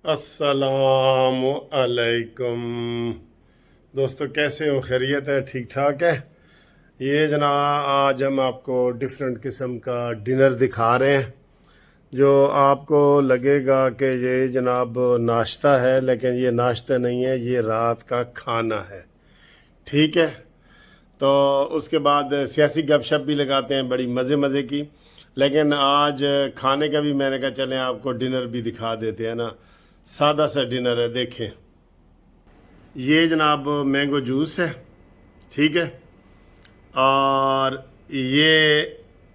अस्सलाम अलैकुम दोस्तों, कैसे हो? खैरियत है? ठीक ठाक है। ये जनाब आज हम आपको डिफरेंट किस्म का डिनर दिखा रहे हैं जो आपको लगेगा कि ये जनाब नाश्ता है, लेकिन ये नाश्ता नहीं है, ये रात का खाना है। ठीक है, तो उसके बाद सियासी गपशप भी लगाते हैं बड़ी मज़े मज़े की। लेकिन आज खाने का भी मैंने कहा चलें आपको डिनर भी दिखा देते हैं ना। सादा सा डिनर है, देखें। ये जनाब मैंगो जूस है, ठीक है। और ये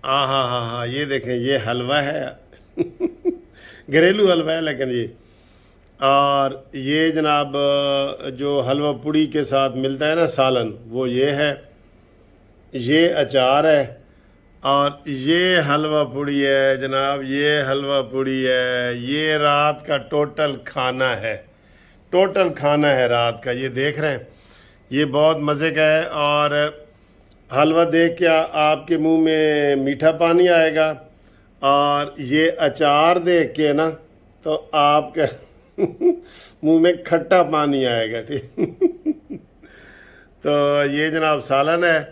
हा ये देखें, ये हलवा है घरेलू हलवा है लेकिन ये। और ये जनाब जो हलवा पूड़ी के साथ मिलता है ना सालन, वो ये है। ये अचार है और ये हलवा पूड़ी है जनाब, ये हलवा पूड़ी है। ये रात का टोटल खाना है, टोटल खाना है रात का। ये देख रहे हैं, ये बहुत मज़े का है। और हलवा देख के आपके मुंह में मीठा पानी आएगा, और ये अचार देख के ना तो आपके मुंह में खट्टा पानी आएगा, ठीक तो ये जनाब सालन है।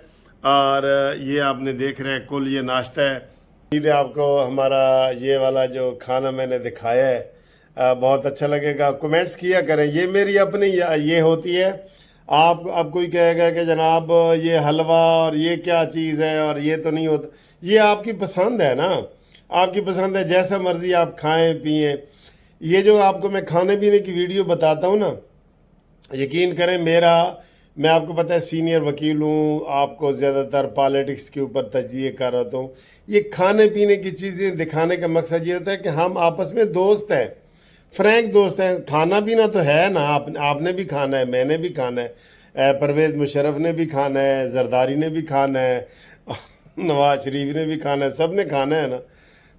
और ये आपने देख रहे हैं, कुल ये नाश्ता है। उम्मीद है आपको हमारा ये वाला जो खाना मैंने दिखाया है बहुत अच्छा लगेगा। कमेंट्स किया करें, ये मेरी अपनी ये होती है। आप अब कोई कहेगा कि जनाब ये हलवा और ये क्या चीज़ है और ये तो नहीं होता। ये आपकी पसंद है ना, आपकी पसंद है, जैसा मर्ज़ी आप खाएं पिएं। ये जो आपको मैं खाने पीने की वीडियो बताता हूँ ना, यकीन करें मैं आपको पता है सीनियर वकील हूँ, आपको ज़्यादातर पॉलिटिक्स के ऊपर तजिए कर रहा हूँ। ये खाने पीने की चीज़ें दिखाने का मकसद ये होता है कि हम आपस में दोस्त हैं, फ्रैंक दोस्त हैं। खाना पीना तो है ना, आपने भी खाना है, मैंने भी खाना है, परवेज़ मुशर्रफ ने भी खाना है, जरदारी ने भी खाना है, नवाज शरीफ ने भी खाना है, सब ने खाना है ना,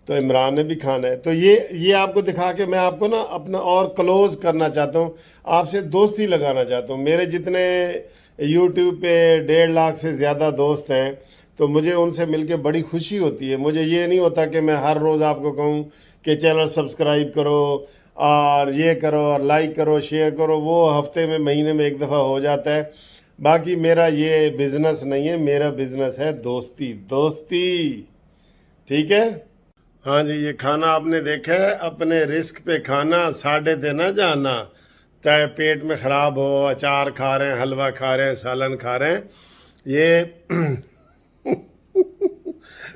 तो इमरान ने भी खाना है। तो ये आपको दिखा के मैं आपको ना अपना और क्लोज़ करना चाहता हूँ, आपसे दोस्ती लगाना चाहता हूँ। मेरे जितने यूट्यूब पे 1.5 लाख से ज़्यादा दोस्त हैं, तो मुझे उनसे मिलके बड़ी खुशी होती है। मुझे ये नहीं होता कि मैं हर रोज़ आपको कहूँ कि चैनल सब्सक्राइब करो और ये करो और लाइक करो शेयर करो। वो हफ्ते में महीने में एक दफ़ा हो जाता है। बाकी मेरा ये बिज़नेस नहीं है, मेरा बिज़नेस है दोस्ती, दोस्ती। ठीक है। हाँ जी, ये खाना आपने देखा है, अपने रिस्क पे खाना, साढ़े ते ना जाना। चाहे पेट में ख़राब हो, अचार खा रहे हैं, हलवा खा रहे हैं, सालन खा रहे हैं, ये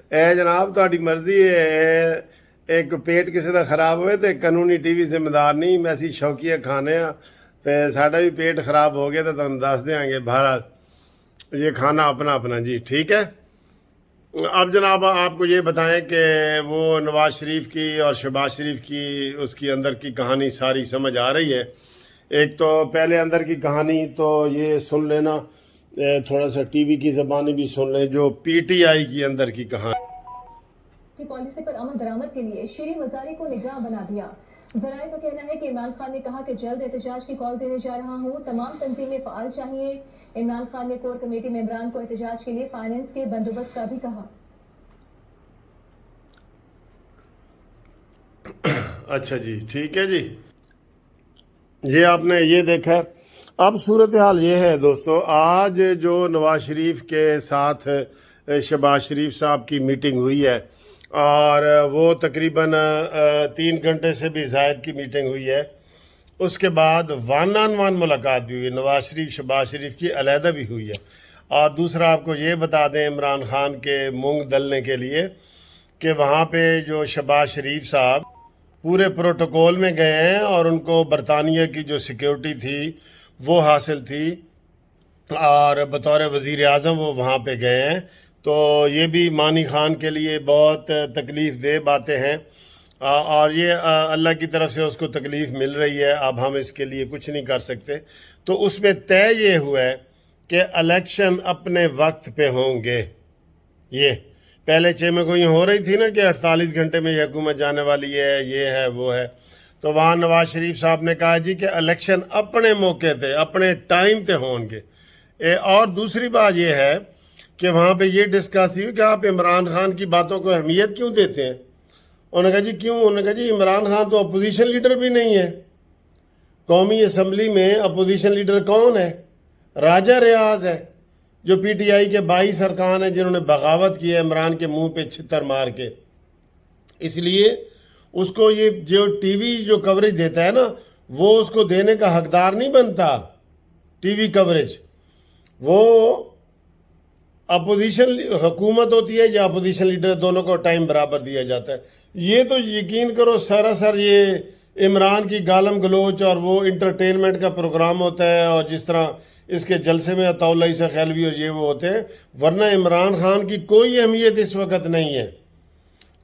ए जनाब ਤੁਹਾਡੀ ਮਰਜ਼ੀ है। एक पेट किसी का खराब होए तो कानूनी टीवी जिम्मेदार नहीं, मैं ਅਸੀਂ शौकीया खाने आ तो साड़ा भी पेट खराब हो गया तो तुम दस देंगे। बहरहाल ये खाना अपना अपना जी, ठीक है। अब जनाब आपको ये बताएं कि वो नवाज शरीफ की और शहबाज शरीफ की उसकी अंदर की कहानी सारी समझ आ रही है। एक तो पहले अंदर की कहानी तो ये सुन लेना, थोड़ा सा टीवी की ज़बानी भी सुन लें, जो पीटीआई की अंदर की कहानी की पॉलिसी पर अमल दरामद के लिए शीरीन मजारी को निगरान बना दिया। जराये का कहना है कि इमरान खान ने कहा कि जल्द एहतजाज की कॉल देने जा रहा हूँ, तमाम तंजीमें फाल चाहिए। इमरान खान ने कोर कमेटी मेंबरान को एहतजाज के लिए फाइनेंस के बंदोबस्त का भी कहा। अच्छा जी, ठीक है जी। ये आपने ये देखा। अब सूरत हाल ये है दोस्तों, आज जो नवाज शरीफ के साथ शहबाज शरीफ साहब की मीटिंग हुई है, और वो तकरीबन 3 घंटे से भी ज़ायद की मीटिंग हुई है। उसके बाद वन ऑन वन मुलाकात भी हुई, नवाज शरीफ शहबाज शरीफ की अलहदा भी हुई है। और दूसरा आपको ये बता दें, इमरान खान के मूंग दलने के लिए कि वहाँ पे जो शहबाज शरीफ साहब पूरे प्रोटोकॉल में गए हैं और उनको बरतानिया की जो सिक्योरिटी थी वो हासिल थी, और बतौर वज़ीर आज़म वो वहाँ पे गए हैं। तो ये भी मानी खान के लिए बहुत तकलीफ़ दे बातें हैं, और ये अल्लाह की तरफ से उसको तकलीफ़ मिल रही है। अब हम इसके लिए कुछ नहीं कर सकते। तो उसमें तय ये हुआ है कि इलेक्शन अपने वक्त पे होंगे। ये पहले चेमे को हो रही थी ना कि 48 घंटे में ये हुकूमत जाने वाली है, ये है वो है। तो वहाँ नवाज शरीफ साहब ने कहा जी कि इलेक्शन अपने मौके पे अपने टाइम पे होंगे। और दूसरी बात ये है कि वहाँ पे ये डिस्कस हुई कि आप इमरान खान की बातों को अहमियत क्यों देते हैं। उन्होंने कहा जी क्यों? उन्होंने कहा जी इमरान खान तो अपोजिशन लीडर भी नहीं है, قومی اسمبلی میں اپوزیشن لیڈر کون ہے؟ راجہ ریاض ہے، جو پی ٹی آئی کے 22 ارکان ہیں جنہوں نے بغاوت کی ہے عمران کے منہ پہ چھتر مار کے۔ اس لیے اس کو یہ جو ٹی وی جو کوریج دیتا ہے نا، وہ اس کو دینے کا حقدار نہیں بنتا۔ ٹی وی کوریج وہ اپوزیشن حکومت ہوتی ہے یا اپوزیشن لیڈر، دونوں کو ٹائم برابر دیا جاتا ہے۔ یہ تو یقین کرو سراسر یہ عمران کی گالم گلوچ اور وہ انٹرٹینمنٹ کا پروگرام ہوتا ہے، اور جس طرح اس کے جلسے میں عطا اللہ عیسیٰ خیلوی اور یہ وہ ہوتے ہیں، ورنہ عمران خان کی کوئی اہمیت اس وقت نہیں ہے،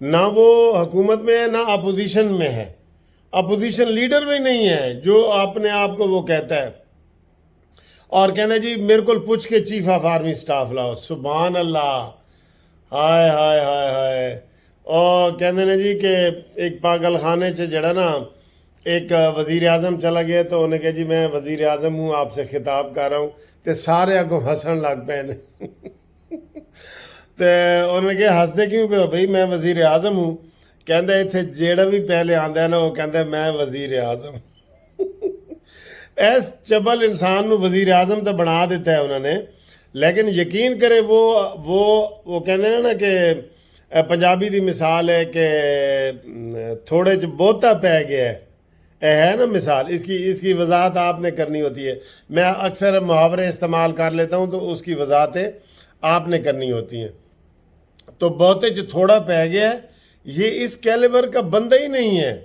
نہ وہ حکومت میں ہے نہ اپوزیشن میں ہے، اپوزیشن لیڈر بھی نہیں ہے جو اپنے آپ کو وہ کہتا ہے، اور کہنا جی میرے کو پوچھ کے چیف آف آرمی سٹاف لاؤ۔ سبحان اللہ، ہائے ہائے ہائے ہائے۔ اور کہتے ہیں جی کہ ایک پاگل خانے سے جڑا نا ایک وزیر اعظم چلا گیا، تو انہیں کہا جی میں وزیر اعظم ہوں، آپ سے خطاب کر رہا ہوں، تو سارے اگوں ہسن لگ پے نے۔ تو انہوں نے کہا ہسدے کیوں پہ ہو؟ بھائی میں وزیر اعظم ہوں۔ کہندا اتنے جیڑا بھی پہلے آندا ہے نا وہ کہندا میں وزیر اعظم۔ ایس چبل انسان نو وزیر اعظم تو بنا دیتا ہے انہوں نے، لیکن یقین کرے وہ کہتے ہیں نا کہ پنجابی دی مثال ہے کہ تھوڑے چ بہتا پی گیا ہے نا مثال، اس کی وضاحت آپ نے کرنی ہوتی ہے۔ میں اکثر محاورے استعمال کر لیتا ہوں تو اس کی وضاحتیں آپ نے کرنی ہوتی ہیں۔ تو بہتے چ تھوڑا پی گیا ہے، یہ اس کیلیبر کا بندہ ہی نہیں ہے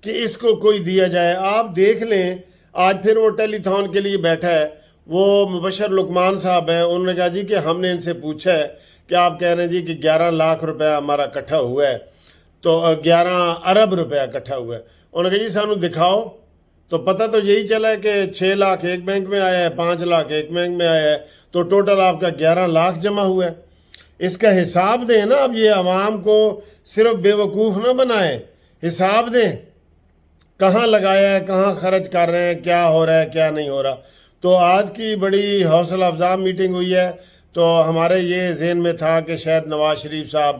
کہ اس کو کوئی دیا جائے۔ آپ دیکھ لیں آج پھر وہ ٹیلی تھون کے لیے بیٹھا ہے، وہ مبشر لقمان صاحب ہیں، انہوں نے کہا جی کہ ہم نے ان سے پوچھا ہے کہ آپ کہہ رہے ہیں جی کہ 11 لاکھ روپے ہمارا اکٹھا ہوا ہے، تو 11 ارب روپے اکٹھا ہوا ہے۔ انہوں نے کہا جی سانو دکھاؤ، تو پتہ تو یہی چلا ہے کہ 6 لاکھ ایک بینک میں آیا ہے، 5 لاکھ ایک بینک میں آیا ہے، تو ٹوٹل آپ کا 11 لاکھ جمع ہوا ہے۔ اس کا حساب دیں نا، اب یہ عوام کو صرف بے وقوف نہ بنائیں، حساب دیں کہاں لگایا ہے، کہاں خرچ کر رہے ہیں، کیا ہو رہا ہے کیا نہیں ہو رہا۔ تو آج کی بڑی حوصلہ افزا میٹنگ ہوئی ہے، تو ہمارے یہ ذہن میں تھا کہ شاید نواز شریف صاحب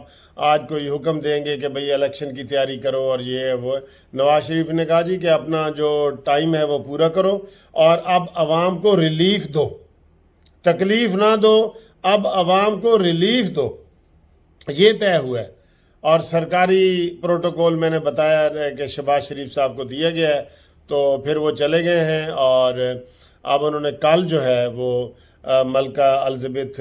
آج کوئی حکم دیں گے کہ بھئی الیکشن کی تیاری کرو اور یہ ہے وہ ہے۔ نواز شریف نے کہا جی کہ اپنا جو ٹائم ہے وہ پورا کرو اور اب عوام کو ریلیف دو، تکلیف نہ دو، اب عوام کو ریلیف دو، یہ طے ہوا ہے۔ اور سرکاری پروٹوکول میں نے بتایا ہے کہ شہباز شریف صاحب کو دیا گیا ہے، تو پھر وہ چلے گئے ہیں، اور اب انہوں نے کل جو ہے وہ ملکہ الزبیتھ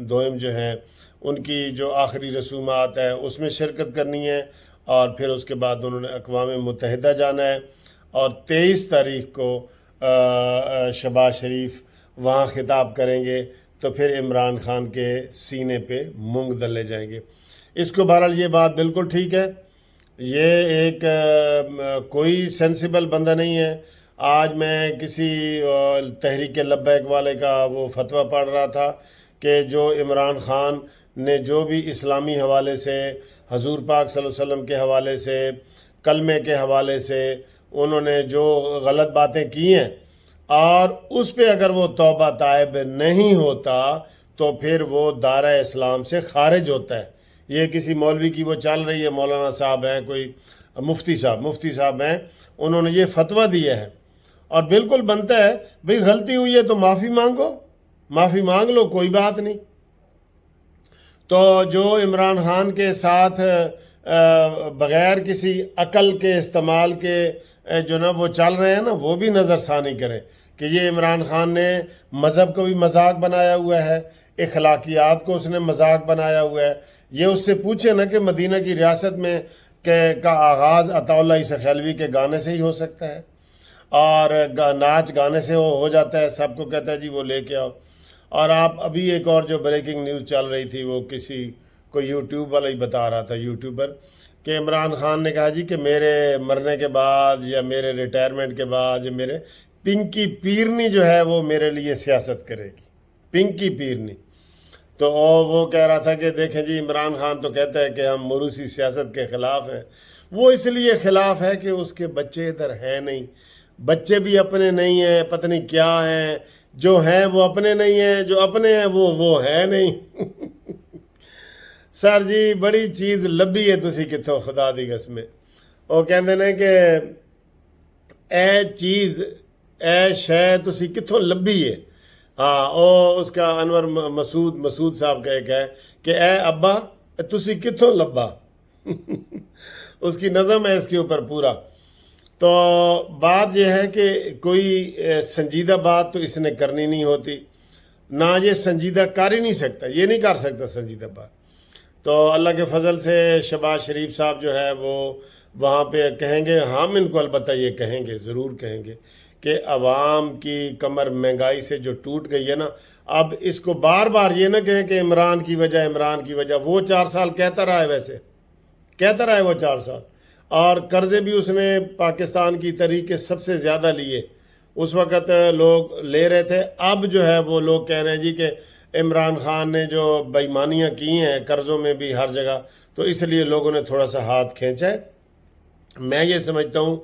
دوئم جو ہیں ان کی جو آخری رسومات ہے اس میں شرکت کرنی ہے، اور پھر اس کے بعد انہوں نے اقوام متحدہ جانا ہے، اور 23 تاریخ کو شہباز شریف وہاں خطاب کریں گے، تو پھر عمران خان کے سینے پہ مونگ دلے جائیں گے۔ اس کو بہرحال یہ بات بالکل ٹھیک ہے، یہ ایک کوئی سینسیبل بندہ نہیں ہے۔ آج میں کسی تحریک لبیک والے کا وہ فتویٰ پڑھ رہا تھا کہ جو عمران خان نے جو بھی اسلامی حوالے سے، حضور پاک صلی اللہ علیہ وسلم کے حوالے سے، کلمے کے حوالے سے انہوں نے جو غلط باتیں کی ہیں، اور اس پہ اگر وہ توبہ طائب نہیں ہوتا تو پھر وہ دائرہ اسلام سے خارج ہوتا ہے۔ یہ کسی مولوی کی وہ چل رہی ہے، مولانا صاحب ہیں، کوئی مفتی صاحب ہیں، انہوں نے یہ فتویٰ دیا ہے، اور بالکل بنتا ہے بھئی غلطی ہوئی ہے تو معافی مانگو، معافی مانگ لو، کوئی بات نہیں۔ تو جو عمران خان کے ساتھ بغیر کسی عقل کے استعمال کے جو نا وہ چل رہے ہیں نا، وہ بھی نظر ثانی کریں کہ یہ عمران خان نے مذہب کو بھی مذاق بنایا ہوا ہے، اخلاقیات کو اس نے مذاق بنایا ہوا ہے۔ یہ اس سے پوچھے نا کہ مدینہ کی ریاست میں کا آغاز عطا اللہ عیسیٰ خیلوی کے گانے سے ہی ہو سکتا ہے، اور ناچ گانے سے ہو جاتا ہے، سب کو کہتا ہے جی وہ لے کے آؤ۔ اور آپ ابھی ایک اور جو بریکنگ نیوز چل رہی تھی، وہ کسی کو یوٹیوب والا ہی بتا رہا تھا، یوٹیوبر، کہ عمران خان نے کہا جی کہ میرے مرنے کے بعد یا میرے ریٹائرمنٹ کے بعد یا میرے پنکی پیرنی جو ہے وہ میرے لیے سیاست کرے گی، پنکی پیرنی۔ تو وہ کہہ رہا تھا کہ دیکھیں جی عمران خان تو کہتا ہے کہ ہم موروثی سیاست کے خلاف ہیں، وہ اس لیے خلاف ہے کہ اس کے بچے ادھر ہیں نہیں، بچے بھی اپنے نہیں ہیں، پتہ نہیں کیا ہیں، جو ہیں وہ اپنے نہیں ہیں، جو اپنے ہیں وہ ہیں نہیں۔ سر جی بڑی چیز لبھی ہے تسی کتوں خدا دی قسم۔ وہ کہندے نے کہ ਇਹ ਚੀਜ਼ ਇਹ ਸ਼ੈ ਤੁਸੀਂ ਕਿੱਥੋਂ ਲੱਭੀ ਹੈ ਹਾਂ ਉਹ ਉਸਕਾ ਅਨਵਰ ਮਸੂਦ साहब का एक है कि ए अब्बा तुसी कित्थों लब्बा उसकी नज़म है इसके ऊपर पूरा। तो बात यह है कि कोई संजीदा बात तो इसने करनी नहीं होती, ना ये संजीदा कर ही नहीं सकता, ये नहीं कर सकता संजीदा बात। तो अल्लाह के फजल से शहबाज शरीफ साहब जो है वो वहाँ पे कहेंगे, हम इनको अलबत्ता ये कहेंगे, ज़रूर कहेंगे कि अवाम की कमर महंगाई से जो टूट गई है ना, अब इसको बार बार ये ना कहें कि इमरान की वजह। वो 4 साल कहता रहा है, वैसे कहता रहा है वो 4 साल, और कर्ज़े भी उसने पाकिस्तान की तहरीक के सबसे ज़्यादा लिए, उस वक़्त लोग ले रहे थे। अब जो है वो लोग कह रहे हैं जी कि इमरान खान ने जो बेईमानियाँ की हैं कर्ज़ों में भी हर जगह, तो इसलिए लोगों ने थोड़ा सा हाथ खींचा है। मैं ये समझता हूँ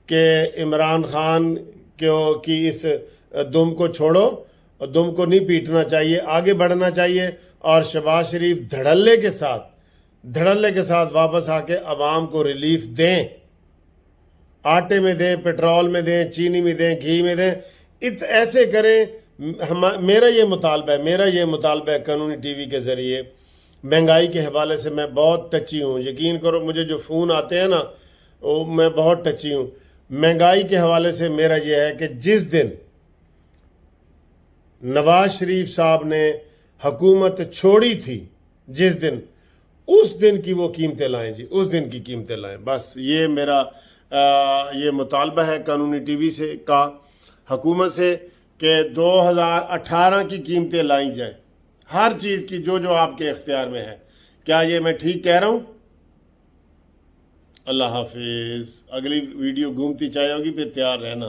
कि इमरान खान की इस दुम को छोड़ो, दुम को नहीं पीटना चाहिए, आगे बढ़ना चाहिए, और शहबाज शरीफ धड़ल्ले के साथ वापस आके अवाम को रिलीफ दें, आटे में दें, पेट्रोल में दें, चीनी में दें, घी में दें, ऐसे करें। मेरा ये मुतालबा है कानूनी टीवी के ज़रिए। महंगाई के हवाले से मैं बहुत टची हूँ, यकीन करो मुझे जो फ़ोन आते हैं ना वो मैं बहुत टची हूँ। महंगाई के हवाले से मेरा ये है कि जिस दिन नवाज शरीफ साहब ने हुकूमत छोड़ी थी, जिस दिन, उस दिन की वो कीमतें लाएं जी, उस दिन की कीमतें लाएं। बस ये मेरा ये मुतालबा है कानूनी टीवी से का हुकूमत से कि 2018 की कीमतें लाई जाएं, हर चीज़ की जो जो आपके इख्तियार में है। क्या ये मैं ठीक कह रहा हूँ? अल्लाह हाफिज़। अगली वीडियो घूमती चाय होगी, फिर तैयार रहना।